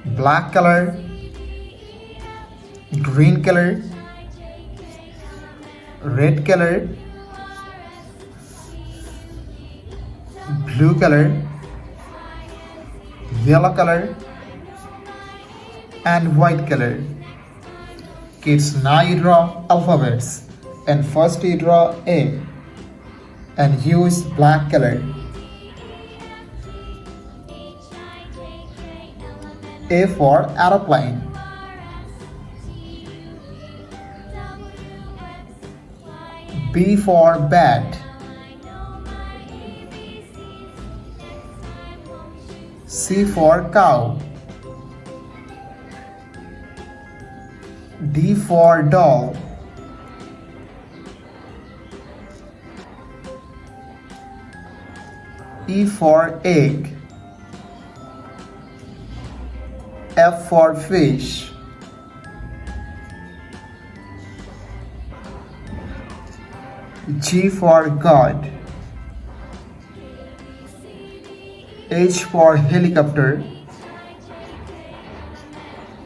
black color, green color, red color, blue color, yellow color, and white color. Kids, now you draw alphabets. And first you draw A and use black color. A for aeroplane. B for bat. C for cow. D for doll. E for egg. F for fish. G for God. H for helicopter.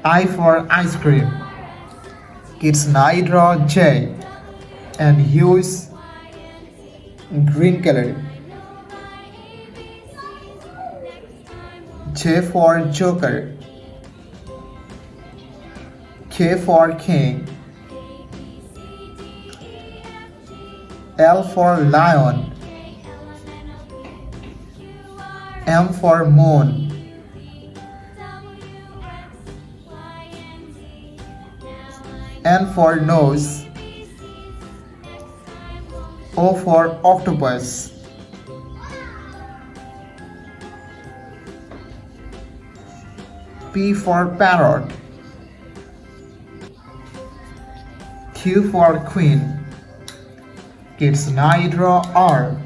I for ice cream. Kids, now you draw J and use green color. J for joker. K for king. L for lion. M for moon. N for nose. O for octopus. P for parrot. Q for queen. Kids, now you draw R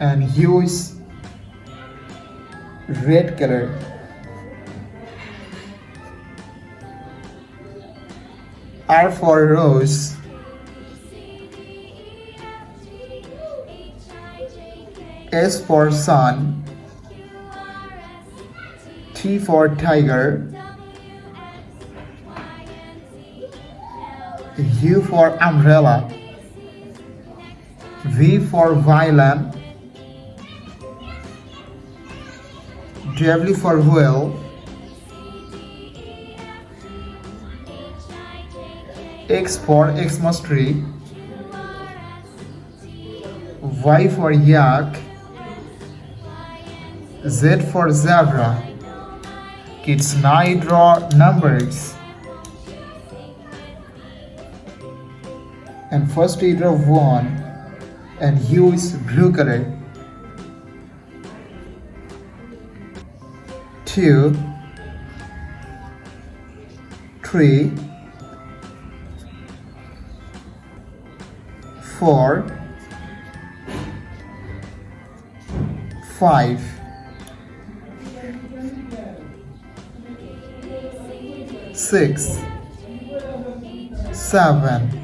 and use red color. R for rose. S for sun. T for tiger. U for umbrella. V for violin. W for whale. X for Xmas tree. Y for yak. Z for zebra. Kids, now you draw numbers. And first you draw 1 and use blue color. 2, 3, 4, 5, 6, 7,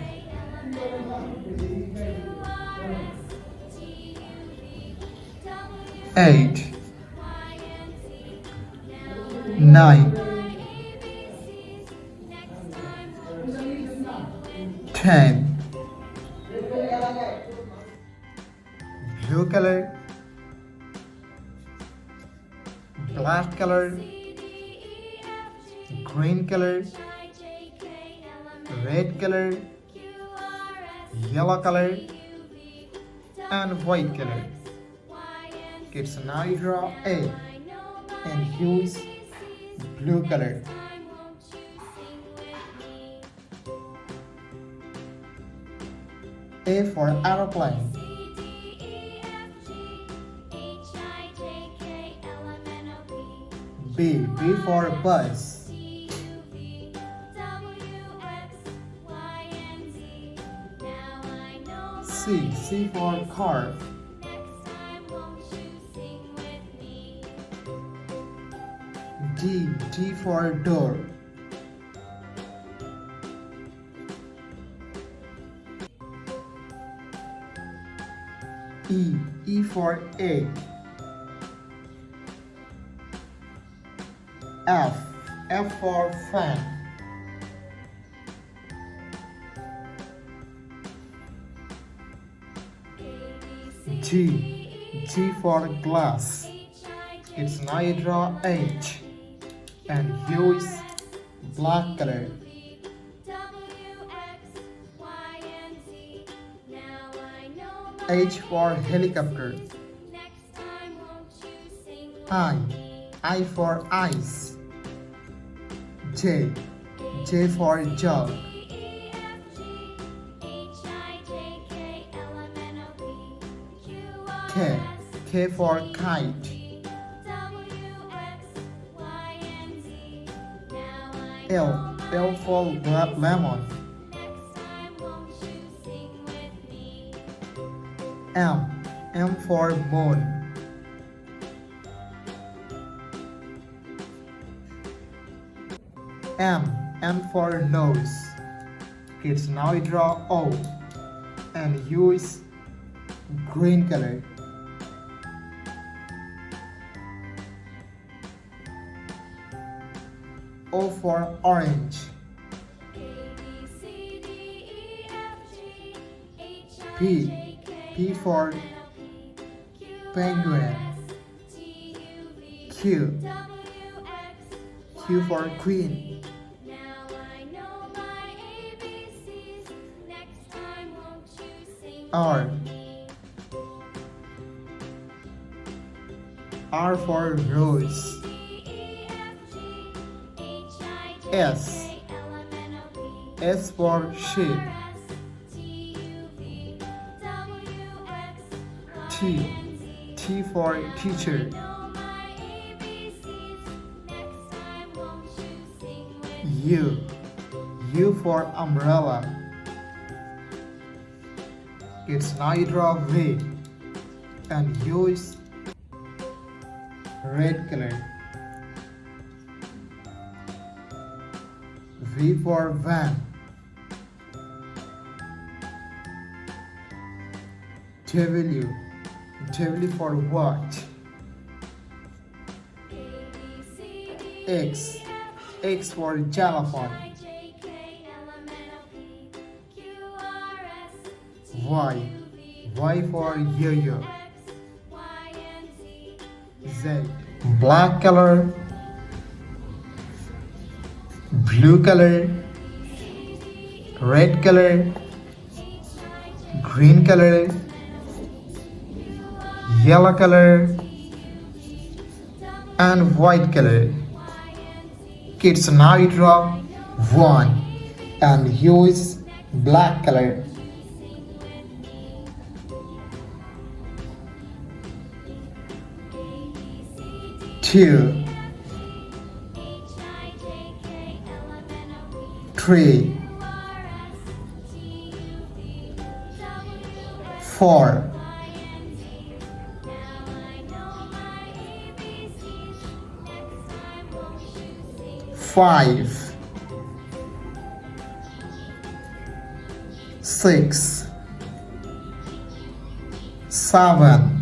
8, 9, 10. Blue color, black color, green color, red color, yellow color, and white color. Kids, now you draw A and use blue color. A for aeroplane. B for bus. C for car. D for door. E for egg. F F for fan. G for glass. It's now you draw H, and hue is black color. H for helicopter. I for ice. J for jug. K for kite. L for lemon. M for moon. N for nose. Kids, now you draw O, and U is green color. O for orange. P for penguin. Q for queen. R for rose. S for sheep. T for teacher. U for umbrella. It's now you draw V, and U is red color. V for van. W for watch. X for xylophone. Y for yo-yo. Z black color, blue color, red color, green color, yellow color, and white color. Kids, now you draw 1, and hue is black color. Two, 3, 4, 5, 6, 7,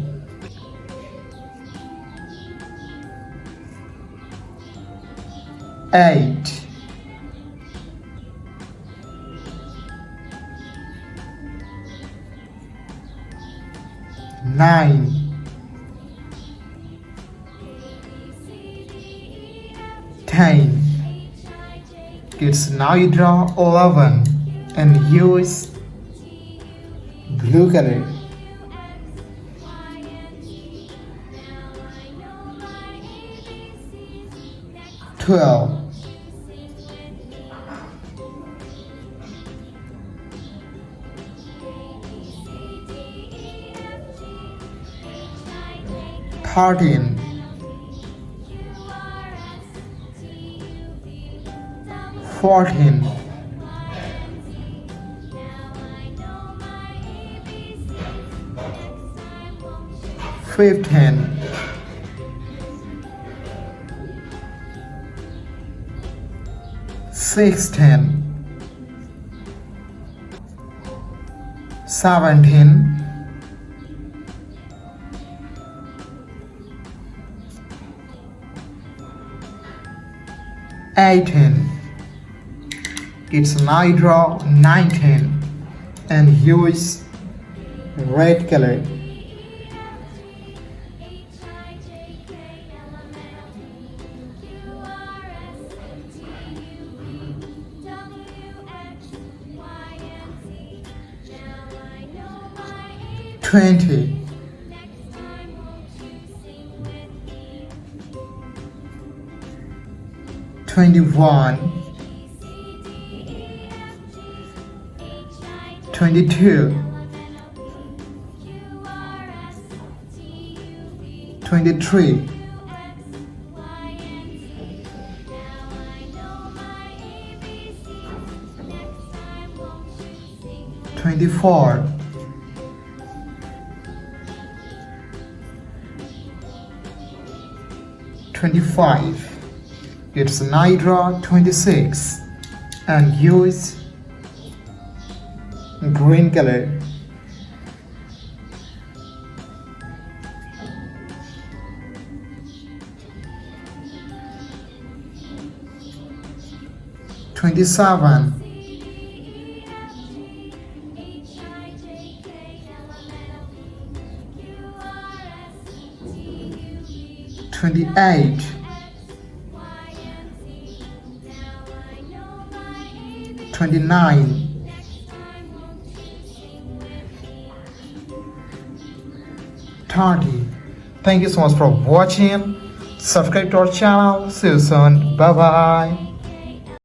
8, 9, 10. Kids, now you draw 11, and hue is blue color. 12, 13, 14, 15, 16, 17, 18, 18. Kids, now you draw 19 and use red color. 20. 21. 22. 23. 24. 25. It's now draw 26 and use green color. 27. 28. 29. 30. Thank you so much for watching. Subscribe to our channel. See you soon. Bye bye.